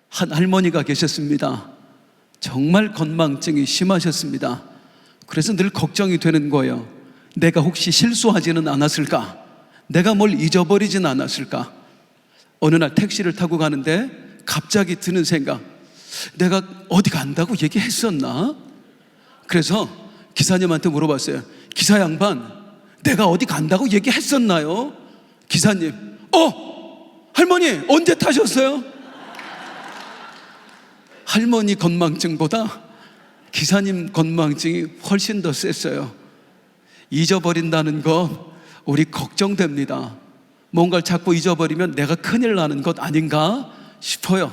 한 할머니가 계셨습니다. 정말 건망증이 심하셨습니다. 그래서 늘 걱정이 되는 거예요. 내가 혹시 실수하지는 않았을까? 내가 뭘 잊어버리진 않았을까? 어느 날 택시를 타고 가는데 갑자기 드는 생각, 내가 어디 간다고 얘기했었나? 그래서 기사님한테 물어봤어요. 기사 양반, 내가 어디 간다고 얘기했었나요? 기사님, 할머니 언제 타셨어요? 할머니 건망증보다 기사님 건망증이 훨씬 더 셌어요. 잊어버린다는 것 우리 걱정됩니다. 뭔가를 자꾸 잊어버리면 내가 큰일 나는 것 아닌가 싶어요.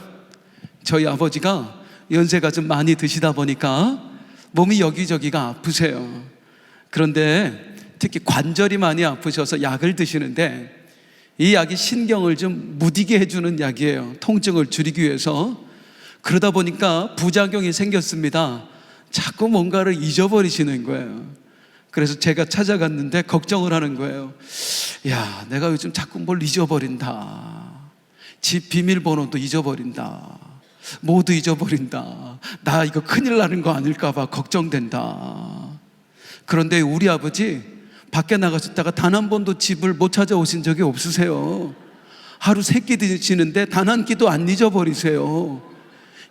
저희 아버지가 연세가 좀 많이 드시다 보니까 몸이 여기저기가 아프세요. 그런데 특히 관절이 많이 아프셔서 약을 드시는데 이 약이 신경을 좀 무디게 해주는 약이에요. 통증을 줄이기 위해서. 그러다 보니까 부작용이 생겼습니다. 자꾸 뭔가를 잊어버리시는 거예요. 그래서 제가 찾아갔는데 걱정을 하는 거예요. 야, 내가 요즘 자꾸 뭘 잊어버린다. 집 비밀번호도 잊어버린다. 모두 잊어버린다. 나 이거 큰일 나는 거 아닐까 봐 걱정된다. 그런데 우리 아버지 밖에 나가셨다가 단 한 번도 집을 못 찾아오신 적이 없으세요. 하루 3끼 드시는데 단 한 끼도 안 잊어버리세요.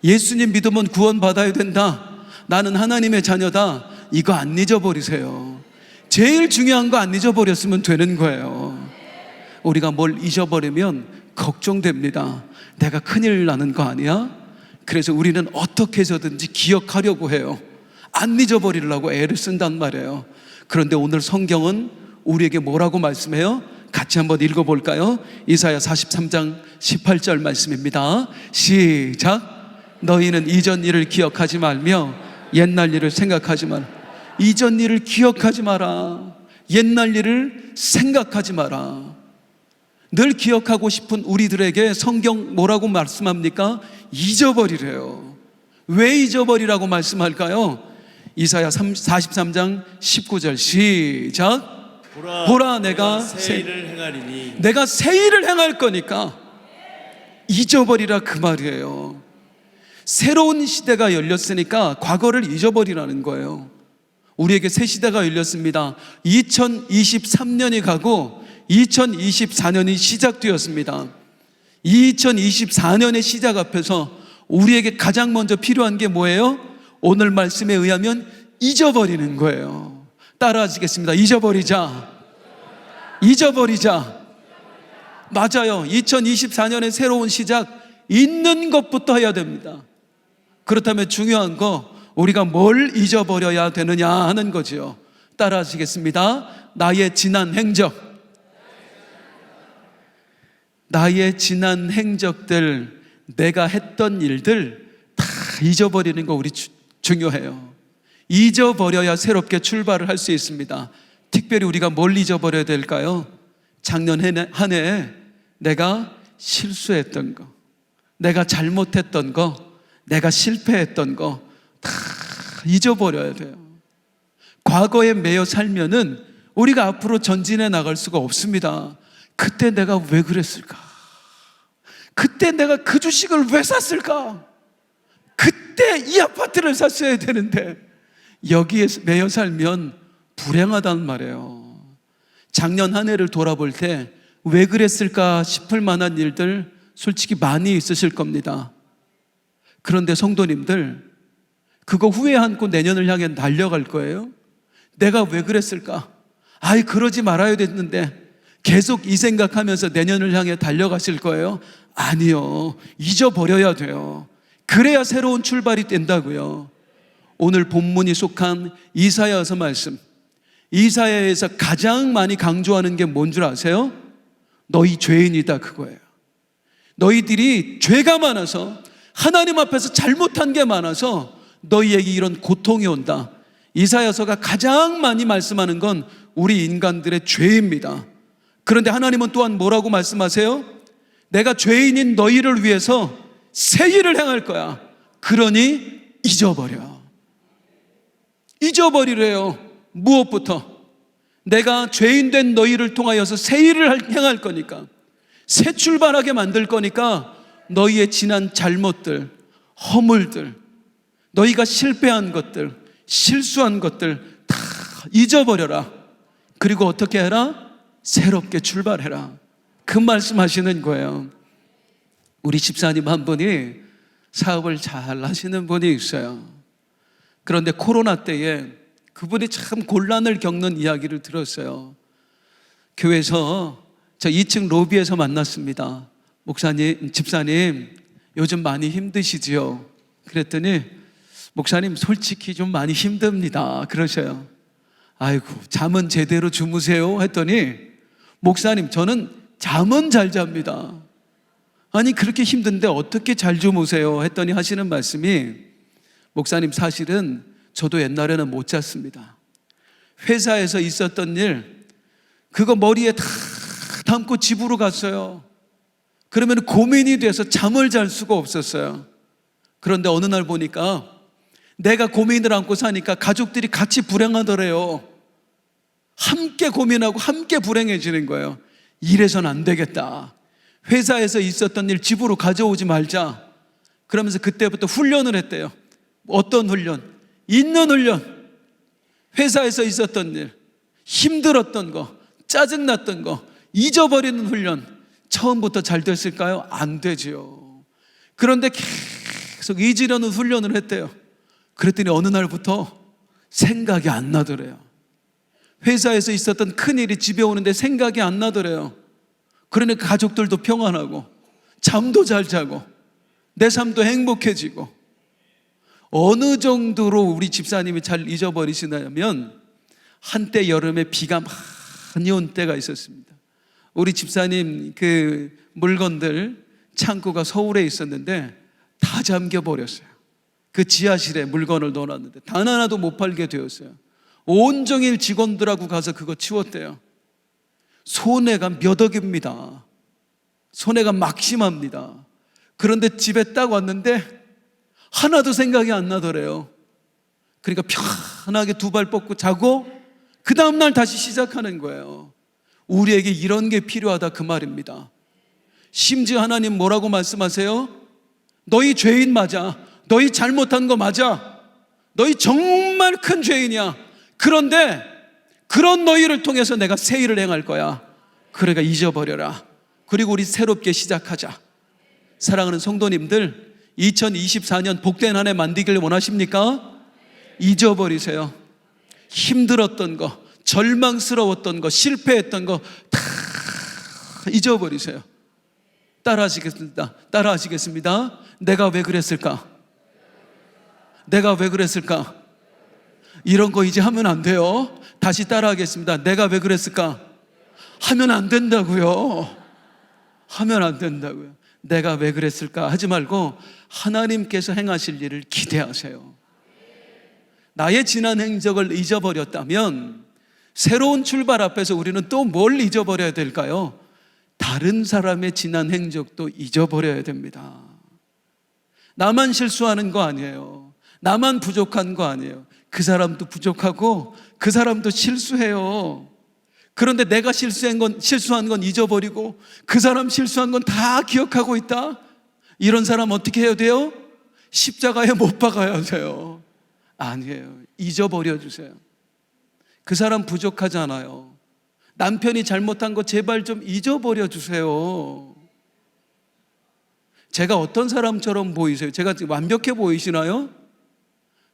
예수님 믿으면 구원받아야 된다. 나는 하나님의 자녀다. 이거 안 잊어버리세요. 제일 중요한 거 안 잊어버렸으면 되는 거예요. 우리가 뭘 잊어버리면 걱정됩니다. 내가 큰일 나는 거 아니야? 그래서 우리는 어떻게 해서든지 기억하려고 해요. 안 잊어버리려고 애를 쓴단 말이에요. 그런데 오늘 성경은 우리에게 뭐라고 말씀해요? 같이 한번 읽어볼까요? 이사야 43장 18절 말씀입니다. 시작. 너희는 이전 일을 기억하지 말며 옛날 일을 생각하지 마라. 이전 일을 기억하지 마라. 옛날 일을 생각하지 마라. 늘 기억하고 싶은 우리들에게 성경 뭐라고 말씀합니까? 잊어버리래요. 왜 잊어버리라고 말씀할까요? 이사야 43장 19절 시작. 보라 내가 새 일을 행하리니 내가 새 일을 행할 거니까 잊어버리라 그 말이에요. 새로운 시대가 열렸으니까 과거를 잊어버리라는 거예요. 우리에게 새 시대가 열렸습니다. 2023년이 가고 2024년이 시작되었습니다. 2024년의 시작 앞에서 우리에게 가장 먼저 필요한 게 뭐예요? 오늘 말씀에 의하면 잊어버리는 거예요. 따라하시겠습니다. 잊어버리자. 잊어버리자. 맞아요. 2024년의 새로운 시작, 잊는 것부터 해야 됩니다. 그렇다면 중요한 거, 우리가 뭘 잊어버려야 되느냐 하는 거지요. 따라하시겠습니다. 나의 지난 행적, 나의 지난 행적들, 내가 했던 일들 다 잊어버리는 거 우리 중요해요. 잊어버려야 새롭게 출발을 할 수 있습니다. 특별히 우리가 뭘 잊어버려야 될까요? 작년 한 해에 내가 실수했던 거, 내가 잘못했던 거, 내가 실패했던 거 다 잊어버려야 돼요. 과거에 매여 살면은 우리가 앞으로 전진해 나갈 수가 없습니다. 그때 내가 왜 그랬을까? 그때 내가 그 주식을 왜 샀을까? 그때 이 아파트를 샀어야 되는데 여기에 매여 살면 불행하단 말이에요. 작년 한 해를 돌아볼 때 왜 그랬을까 싶을 만한 일들 솔직히 많이 있으실 겁니다. 그런데 성도님들, 그거 후회 않고 내년을 향해 달려갈 거예요? 내가 왜 그랬을까? 아이, 그러지 말아야 됐는데 계속 이 생각하면서 내년을 향해 달려가실 거예요? 아니요. 잊어버려야 돼요. 그래야 새로운 출발이 된다고요. 오늘 본문이 속한 이사야서 말씀, 이사야에서 가장 많이 강조하는 게 뭔 줄 아세요? 너희 죄인이다, 그거예요. 너희들이 죄가 많아서, 하나님 앞에서 잘못한 게 많아서 너희에게 이런 고통이 온다. 이사야서가 가장 많이 말씀하는 건 우리 인간들의 죄입니다. 그런데 하나님은 또한 뭐라고 말씀하세요? 내가 죄인인 너희를 위해서 새 일을 행할 거야. 그러니 잊어버려. 잊어버리래요. 무엇부터? 내가 죄인 된 너희를 통하여서 새 일을 행할 거니까, 새 출발하게 만들 거니까 너희의 지난 잘못들, 허물들, 너희가 실패한 것들, 실수한 것들 다 잊어버려라. 그리고 어떻게 해라? 새롭게 출발해라. 그 말씀하시는 거예요. 우리 집사님 한 분이 사업을 잘 하시는 분이 있어요. 그런데 코로나 때에 그분이 참 곤란을 겪는 이야기를 들었어요. 교회에서 저 2층 로비에서 만났습니다. 목사님, 집사님 요즘 많이 힘드시지요? 그랬더니 목사님 솔직히 좀 많이 힘듭니다 그러셔요. 아이고 잠은 제대로 주무세요? 했더니 목사님 저는 잠은 잘 잡니다. 아니 그렇게 힘든데 어떻게 잘 주무세요? 했더니 하시는 말씀이 목사님 사실은 저도 옛날에는 못 잤습니다. 회사에서 있었던 일 그거 머리에 다 담고 집으로 갔어요. 그러면 고민이 돼서 잠을 잘 수가 없었어요. 그런데 어느 날 보니까 내가 고민을 안고 사니까 가족들이 같이 불행하더래요. 함께 고민하고 함께 불행해지는 거예요. 이래선 안 되겠다. 회사에서 있었던 일 집으로 가져오지 말자. 그러면서 그때부터 훈련을 했대요. 어떤 훈련? 있는 훈련. 회사에서 있었던 일, 힘들었던 거, 짜증났던 거 잊어버리는 훈련. 처음부터 잘 됐을까요? 안 되지요. 그런데 계속 잊으려는 훈련을 했대요. 그랬더니 어느 날부터 생각이 안 나더래요. 회사에서 있었던 큰일이 집에 오는데 생각이 안 나더래요. 그러니까 가족들도 평안하고 잠도 잘 자고 내 삶도 행복해지고. 어느 정도로 우리 집사님이 잘 잊어버리시냐면 한때 여름에 비가 많이 온 때가 있었습니다. 우리 집사님 그 물건들 창고가 서울에 있었는데 다 잠겨버렸어요. 그 지하실에 물건을 넣어놨는데 단 하나도 못 팔게 되었어요. 온종일 직원들하고 가서 그거 치웠대요. 손해가 몇 억입니다. 손해가 막심합니다. 그런데 집에 딱 왔는데 하나도 생각이 안 나더래요. 그러니까 편하게 두 발 뻗고 자고 그 다음날 다시 시작하는 거예요. 우리에게 이런 게 필요하다 그 말입니다. 심지어 하나님 뭐라고 말씀하세요? 너희 죄인 맞아. 너희 잘못한 거 맞아. 너희 정말 큰 죄인이야. 그런데 그런 너희를 통해서 내가 새 일을 행할 거야. 그러니까 잊어버려라. 그리고 우리 새롭게 시작하자. 사랑하는 성도님들, 2024년 복된 한 해 만들기를 원하십니까? 잊어버리세요. 힘들었던 거, 절망스러웠던 거, 실패했던 거 다 잊어버리세요. 따라하시겠습니다. 따라하시겠습니다. 내가 왜 그랬을까? 내가 왜 그랬을까? 이런 거 이제 하면 안 돼요. 다시 따라하겠습니다. 내가 왜 그랬을까? 하면 안 된다고요. 하면 안 된다고요. 내가 왜 그랬을까 하지 말고 하나님께서 행하실 일을 기대하세요. 나의 지난 행적을 잊어버렸다면 새로운 출발 앞에서 우리는 또 뭘 잊어버려야 될까요? 다른 사람의 지난 행적도 잊어버려야 됩니다. 나만 실수하는 거 아니에요. 나만 부족한 거 아니에요. 그 사람도 부족하고 그 사람도 실수해요. 그런데 내가 실수한 건 잊어버리고 그 사람 실수한 건 다 기억하고 있다? 이런 사람 어떻게 해야 돼요? 십자가에 못 박아야 돼요. 아니에요. 잊어버려 주세요. 그 사람 부족하잖아요. 남편이 잘못한 거 제발 좀 잊어버려 주세요. 제가 어떤 사람처럼 보이세요? 제가 완벽해 보이시나요?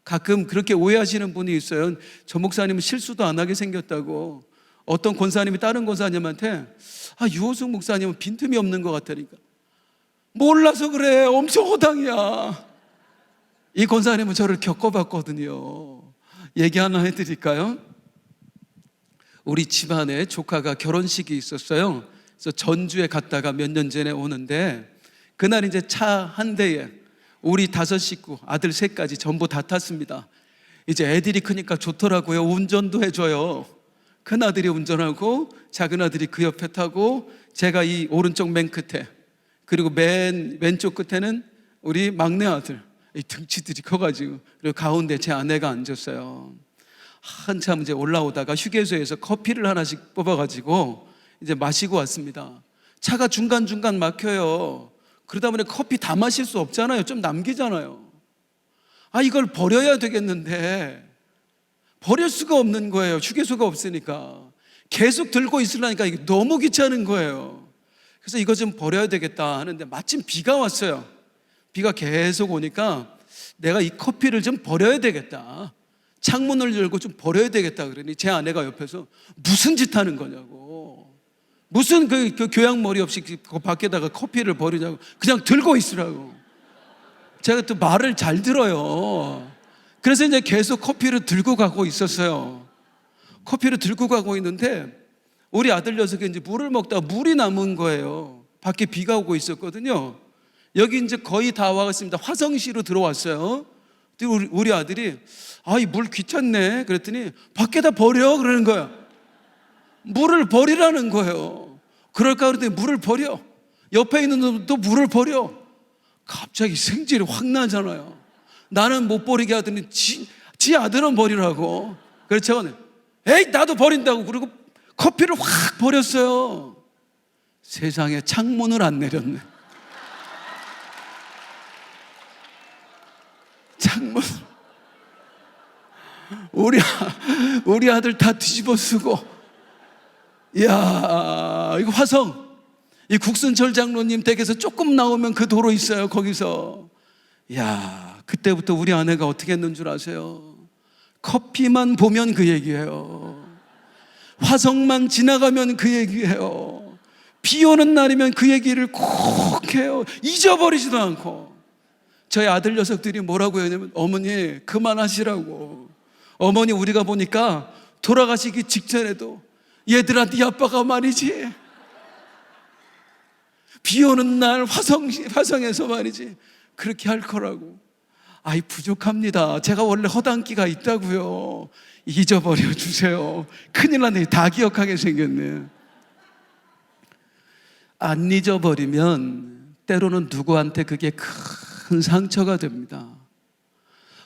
가끔 그렇게 오해하시는 분이 있어요. 저 목사님은 실수도 안 하게 생겼다고. 어떤 권사님이 다른 권사님한테 유호숙 목사님은 빈틈이 없는 것 같다니까. 몰라서 그래. 엄청 허당이야. 이 권사님은 저를 겪어봤거든요. 얘기 하나 해드릴까요? 우리 집안에 조카가 결혼식이 있었어요. 그래서 전주에 갔다가 몇 년 전에 오는데 그날 이제 차 한 대에 우리 5 식구, 아들 3까지 전부 다 탔습니다. 이제 애들이 크니까 좋더라고요. 운전도 해줘요. 큰 아들이 운전하고 작은 아들이 그 옆에 타고 제가 이 오른쪽 맨 끝에, 그리고 맨 왼쪽 끝에는 우리 막내 아들. 이 등치들이 커가지고, 그리고 가운데 제 아내가 앉았어요. 한참 이제 올라오다가 휴게소에서 커피를 하나씩 뽑아가지고 이제 마시고 왔습니다. 차가 중간중간 막혀요. 그러다 보니 커피 다 마실 수 없잖아요. 좀 남기잖아요. 이걸 버려야 되겠는데 버릴 수가 없는 거예요. 휴게소가 없으니까. 계속 들고 있으려니까 이게 너무 귀찮은 거예요. 그래서 이거 좀 버려야 되겠다 하는데 마침 비가 왔어요. 비가 계속 오니까 내가 이 커피를 좀 버려야 되겠다, 창문을 열고 좀 버려야 되겠다 그러니 제 아내가 옆에서 무슨 짓 하는 거냐고, 무슨 그 교양머리 없이 그 밖에다가 커피를 버리냐고, 그냥 들고 있으라고. 제가 또 말을 잘 들어요. 그래서 이제 계속 커피를 들고 가고 있었어요. 커피를 들고 가고 있는데 우리 아들 녀석이 이제 물을 먹다가 물이 남은 거예요. 밖에 비가 오고 있었거든요. 여기 이제 거의 다 와갔습니다. 화성시로 들어왔어요. 우리 아들이 이 물 귀찮네 그랬더니 밖에다 버려 그러는 거야. 물을 버리라는 거예요. 그럴까 그랬더니 물을 버려. 옆에 있는 놈도 물을 버려. 갑자기 성질이 확 나잖아요. 나는 못 버리게 하더니 지 아들은 버리라고. 그래서 제가 에이 나도 버린다고 그리고 커피를 확 버렸어요. 세상에 창문을 안 내렸네. 창문. 우리 아들 다 뒤집어 쓰고. 이야, 이거 화성. 이 국순철 장로님 댁에서 조금 나오면 그 도로 있어요. 거기서. 이야, 그때부터 우리 아내가 어떻게 했는 줄 아세요? 커피만 보면 그 얘기예요. 화성만 지나가면 그 얘기예요. 비 오는 날이면 그 얘기를 꼭 해요. 잊어버리지도 않고. 저희 아들 녀석들이 뭐라고 하냐면 어머니 그만하시라고. 어머니 우리가 보니까 돌아가시기 직전에도 얘들아 네 아빠가 말이지 비 오는 날 화성에서 말이지 그렇게 할 거라고. 부족합니다. 제가 원래 허당기가 있다고요. 잊어버려 주세요. 큰일 났네. 다 기억하게 생겼네. 안 잊어버리면 때로는 누구한테 그게 큰 상처가 됩니다.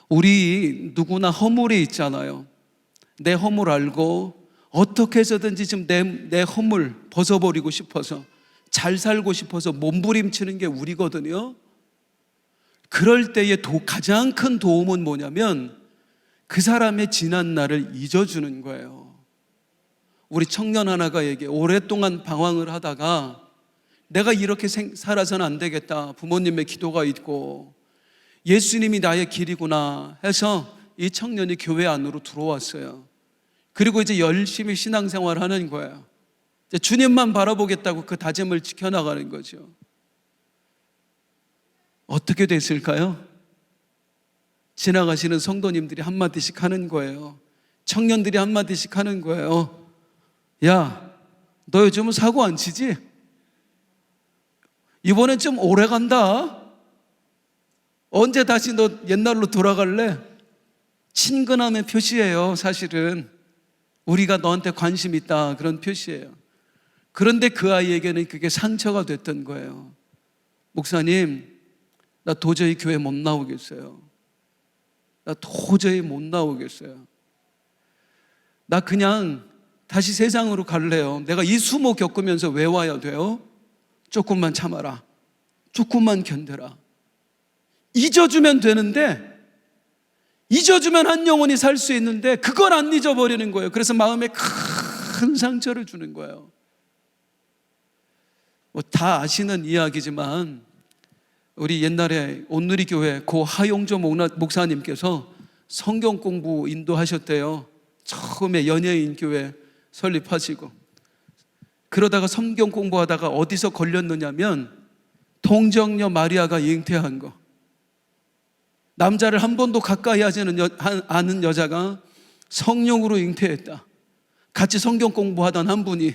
우리 누구나 허물이 있잖아요. 내 허물 알고 어떻게 해서든지 지금 내 허물 벗어버리고 싶어서 잘 살고 싶어서 몸부림치는 게 우리거든요. 그럴 때의 가장 큰 도움은 뭐냐면 그 사람의 지난 날을 잊어주는 거예요. 우리 청년 하나가 얘기해. 오랫동안 방황을 하다가 내가 이렇게 살아서는 안 되겠다. 부모님의 기도가 있고 예수님이 나의 길이구나 해서 이 청년이 교회 안으로 들어왔어요. 그리고 이제 열심히 신앙생활 하는 거예요. 이제 주님만 바라보겠다고 그 다짐을 지켜나가는 거죠. 어떻게 됐을까요? 지나가시는 성도님들이 한마디씩 하는 거예요. 청년들이 한마디씩 하는 거예요. 야, 너 요즘은 사고 안 치지? 이번엔 좀 오래 간다. 언제 다시 너 옛날로 돌아갈래? 친근함의 표시예요. 사실은 우리가 너한테 관심 있다 그런 표시예요. 그런데 그 아이에게는 그게 상처가 됐던 거예요. 목사님, 나 도저히 교회 못 나오겠어요. 나 도저히 못 나오겠어요. 나 그냥 다시 세상으로 갈래요. 내가 이 수모 겪으면서 왜 와야 돼요? 조금만 참아라. 조금만 견뎌라. 잊어주면 되는데, 잊어주면 한 영혼이 살 수 있는데 그걸 안 잊어버리는 거예요. 그래서 마음에 큰 상처를 주는 거예요. 다 아시는 이야기지만 우리 옛날에 온누리교회 고 하용조 목사님께서 성경 공부 인도하셨대요. 처음에 연예인 교회 설립하시고 그러다가 성경 공부하다가 어디서 걸렸느냐면 동정녀 마리아가 잉태한 거. 남자를 한 번도 가까이 하지 않은 여자가 성령으로 잉태했다. 같이 성경 공부하던 한 분이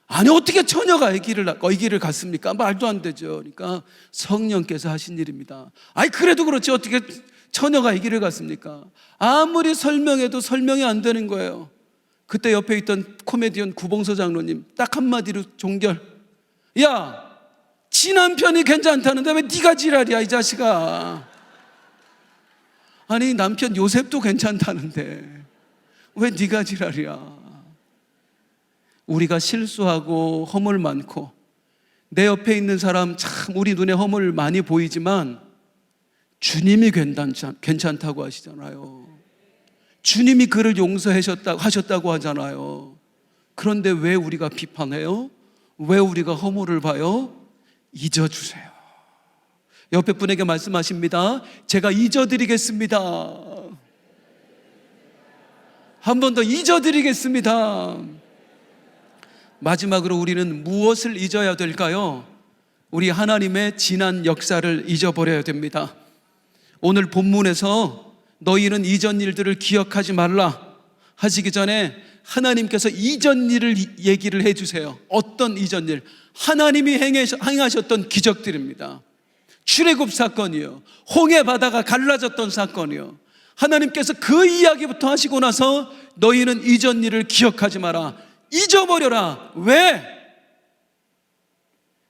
아니 어떻게 처녀가 아기를 갖습니까? 말도 안 되죠. 그러니까 성령께서 하신 일입니다. 그래도 그렇지 어떻게 처녀가 아기를 갖습니까? 아무리 설명해도 설명이 안 되는 거예요. 그때 옆에 있던 코미디언 구봉서 장로님 딱 한마디로 종결. 야, 지 남편이 괜찮다는데 왜 네가 지랄이야 이 자식아. 아니 남편 요셉도 괜찮다는데 왜 네가 지랄이야. 우리가 실수하고 허물 많고 내 옆에 있는 사람 참 우리 눈에 허물 많이 보이지만 주님이 괜찮다고 하시잖아요. 주님이 그를 용서하셨다고 하잖아요. 그런데 왜 우리가 비판해요? 왜 우리가 허물을 봐요? 잊어주세요. 옆에 분에게 말씀하십니다. 제가 잊어드리겠습니다. 한 번 더 잊어드리겠습니다. 마지막으로 우리는 무엇을 잊어야 될까요? 우리 하나님의 지난 역사를 잊어버려야 됩니다. 오늘 본문에서 너희는 이전 일들을 기억하지 말라 하시기 전에 하나님께서 이전 일을 얘기를 해주세요. 어떤 이전 일? 하나님이 행하셨던 기적들입니다. 출애굽 사건이요, 홍해 바다가 갈라졌던 사건이요, 하나님께서 그 이야기부터 하시고 나서 너희는 이전 일을 기억하지 마라, 잊어버려라. 왜?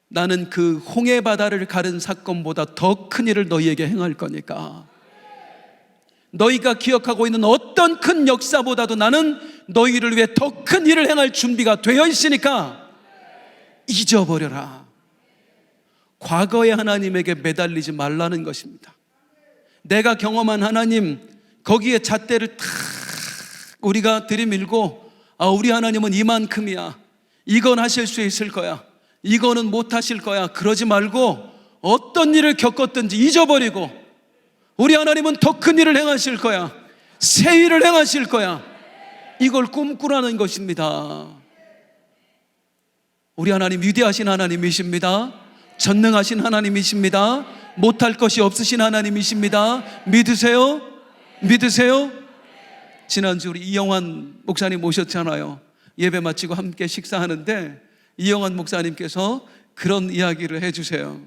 나는 그 홍해 바다를 가른 사건보다 더 큰 일을 너희에게 행할 거니까. 너희가 기억하고 있는 어떤 큰 역사보다도 나는 너희를 위해 더 큰 일을 행할 준비가 되어 있으니까 잊어버려라. 과거의 하나님에게 매달리지 말라는 것입니다. 내가 경험한 하나님, 거기에 잣대를 탁 우리가 들이밀고, 우리 하나님은 이만큼이야, 이건 하실 수 있을 거야, 이거는 못 하실 거야, 그러지 말고 어떤 일을 겪었든지 잊어버리고, 우리 하나님은 더 큰 일을 행하실 거야, 새 일을 행하실 거야, 이걸 꿈꾸라는 것입니다. 우리 하나님 위대하신 하나님이십니다. 전능하신 하나님이십니다. 못할 것이 없으신 하나님이십니다. 믿으세요? 믿으세요? 지난주 우리 이영환 목사님 모셨잖아요. 예배 마치고 함께 식사하는데 이영환 목사님께서 그런 이야기를 해주세요.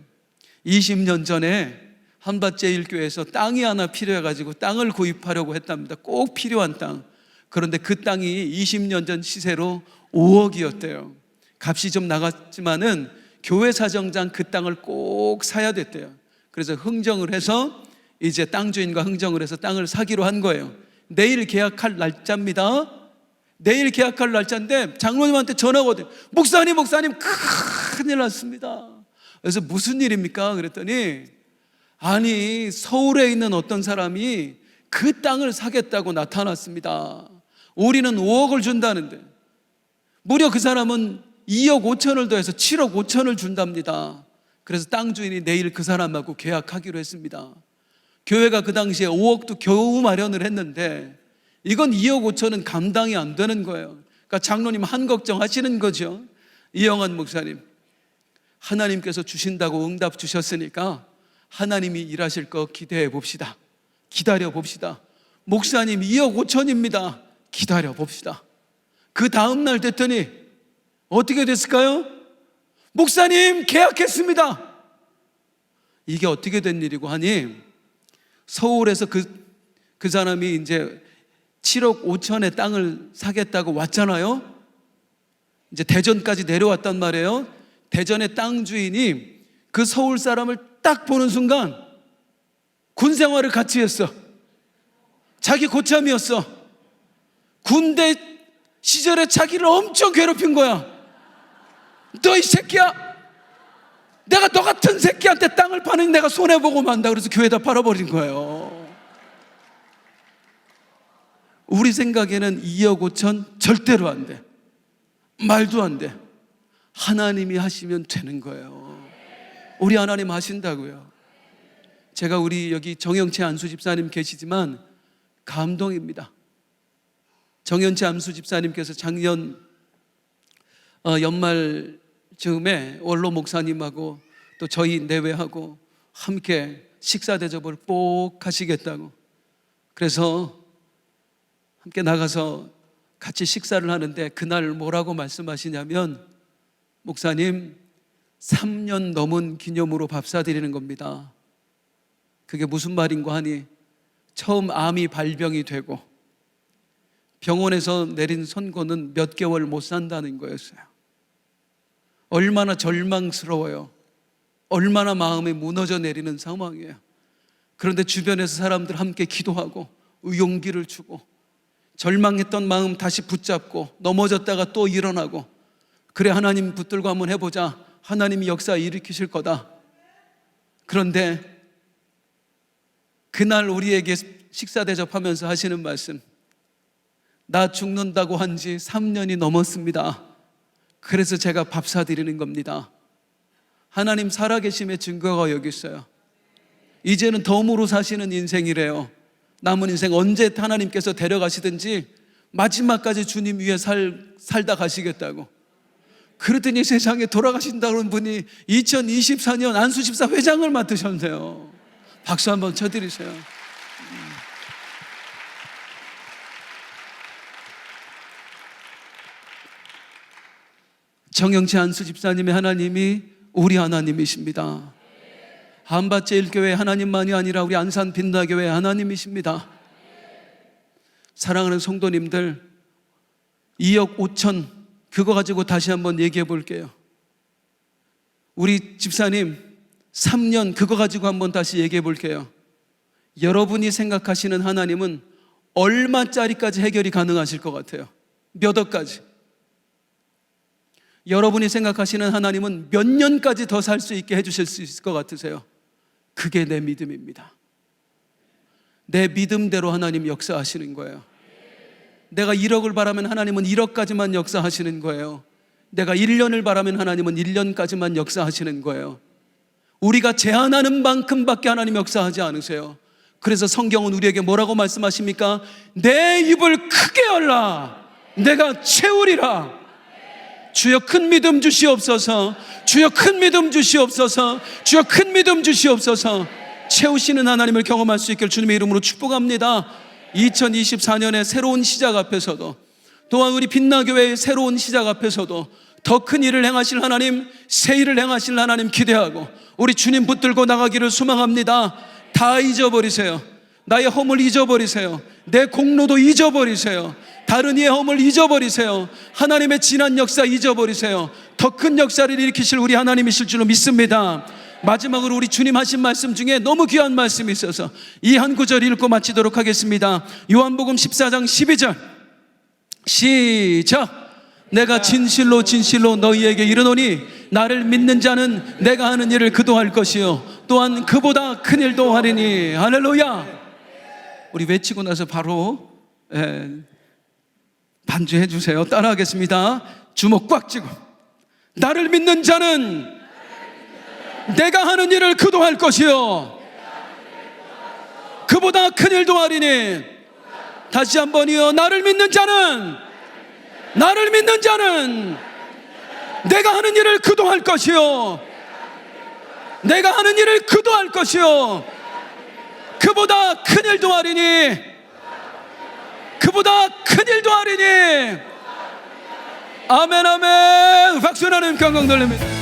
20년 전에 한밭제일교회에서 땅이 하나 필요해가지고 땅을 구입하려고 했답니다. 꼭 필요한 땅. 그런데 그 땅이 20년 전 시세로 5억이었대요. 값이 좀 나갔지만은 교회 사정상 그 땅을 꼭 사야 됐대요. 그래서 흥정을 해서 이제 땅 주인과 흥정을 해서 땅을 사기로 한 거예요. 내일 계약할 날짜입니다. 내일 계약할 날짜인데 장로님한테 전화가 오대요. 목사님 큰일 났습니다. 그래서 무슨 일입니까? 그랬더니 아니, 서울에 있는 어떤 사람이 그 땅을 사겠다고 나타났습니다. 우리는 5억을 준다는데 무려 그 사람은 2억 5천을 더해서 7억 5천을 준답니다. 그래서 땅 주인이 내일 그 사람하고 계약하기로 했습니다. 교회가 그 당시에 5억도 겨우 마련을 했는데 이건 2억 5천은 감당이 안 되는 거예요. 그러니까 장로님 한 걱정하시는 거죠. 이영환 목사님, 하나님께서 주신다고 응답 주셨으니까 하나님이 일하실 거 기대해 봅시다. 기다려 봅시다. 목사님 2억 5천입니다. 기다려 봅시다. 그 다음날 됐더니 어떻게 됐을까요? 목사님 계약했습니다. 이게 어떻게 된 일이고 하니, 서울에서 그 사람이 이제 7억 5천의 땅을 사겠다고 왔잖아요. 이제 대전까지 내려왔단 말이에요. 대전의 땅 주인이 그 서울 사람을 딱 보는 순간 군 생활을 같이 했어. 자기 고참이었어. 군대 시절에 자기를 엄청 괴롭힌 거야. 너 이 새끼야, 내가 너 같은 새끼한테 땅을 파는 내가 손해보고 만다. 그래서 교회에다 팔아버린 거예요. 우리 생각에는 2억 5천 절대로 안 돼. 말도 안 돼. 하나님이 하시면 되는 거예요. 우리 하나님 하신다고요. 제가 우리 여기 정영채 안수 집사님 계시지만 감동입니다. 정영채 안수 집사님께서 작년 연말 즈음에 원로 목사님하고 또 저희 내외하고 함께 식사 대접을 꼭 하시겠다고, 그래서 함께 나가서 같이 식사를 하는데 그날 뭐라고 말씀하시냐면, 목사님 3년 넘은 기념으로 밥 사드리는 겁니다. 그게 무슨 말인고 하니, 처음 암이 발병이 되고 병원에서 내린 선고는 몇 개월 못 산다는 거였어요. 얼마나 절망스러워요. 얼마나 마음이 무너져 내리는 상황이에요. 그런데 주변에서 사람들 함께 기도하고 용기를 주고, 절망했던 마음 다시 붙잡고 넘어졌다가 또 일어나고, 그래 하나님 붙들고 한번 해보자 하나님이 역사 일으키실 거다. 그런데 그날 우리에게 식사 대접하면서 하시는 말씀, 나 죽는다고 한 지 3년이 넘었습니다. 그래서 제가 밥 사드리는 겁니다. 하나님 살아계심의 증거가 여기 있어요. 이제는 덤으로 사시는 인생이래요. 남은 인생 언제 하나님께서 데려가시든지 마지막까지 주님 위에 살다 가시겠다고. 그랬더니 세상에 돌아가신다는 분이 2024년 안수집사 회장을 맡으셨네요. 박수 한번 쳐드리세요. 정영치 안수집사님의 하나님이 우리 하나님이십니다. 한밭제일교회 하나님만이 아니라 우리 안산 빛나교회 하나님이십니다. 사랑하는 성도님들, 2억 5천 그거 가지고 다시 한번 얘기해 볼게요. 우리 집사님 3년 그거 가지고 한번 다시 얘기해 볼게요. 여러분이 생각하시는 하나님은 얼마짜리까지 해결이 가능하실 것 같아요? 몇 억까지? 여러분이 생각하시는 하나님은 몇 년까지 더 살 수 있게 해주실 수 있을 것 같으세요? 그게 내 믿음입니다. 내 믿음대로 하나님 역사하시는 거예요. 내가 1억을 바라면 하나님은 1억까지만 역사하시는 거예요. 내가 1년을 바라면 하나님은 1년까지만 역사하시는 거예요. 우리가 제한하는 만큼밖에 하나님 역사하지 않으세요. 그래서 성경은 우리에게 뭐라고 말씀하십니까? 내 입을 크게 열라, 내가 채우리라. 주여 큰 믿음 주시옵소서. 주여 큰 믿음 주시옵소서. 주여 큰 믿음 주시옵소서. 채우시는 하나님을 경험할 수 있길 주님의 이름으로 축복합니다. 2024년의 새로운 시작 앞에서도, 또한 우리 빛나교회의 새로운 시작 앞에서도 더 큰 일을 행하실 하나님, 새 일을 행하실 하나님 기대하고 우리 주님 붙들고 나가기를 소망합니다. 다 잊어버리세요. 나의 허물 잊어버리세요. 내 공로도 잊어버리세요. 다른 이의 허물 잊어버리세요. 하나님의 지난 역사 잊어버리세요. 더 큰 역사를 일으키실 우리 하나님이실 줄로 믿습니다. 마지막으로 우리 주님 하신 말씀 중에 너무 귀한 말씀이 있어서 이 한 구절 읽고 마치도록 하겠습니다. 요한복음 14장 12절 시작. 내가 진실로 진실로 너희에게 이르노니 나를 믿는 자는 내가 하는 일을 그도 할 것이요 또한 그보다 큰 일도 하리니. 할렐루야. 우리 외치고 나서 바로 반주해 주세요. 따라하겠습니다. 주먹 꽉 쥐고, 나를 믿는 자는 내가 하는 일을 그도 할 것이요 그보다 큰 일도 하리니. 다시 한번이요. 나를 믿는 자는 내가 하는 일을 그도 할 것이요 내가 하는 일을 그도 할 것이요 그보다 큰 일도 하리니. 그보다 큰 일도 하리니. 아멘 아멘. 박수 하나님 경광 돌립니다.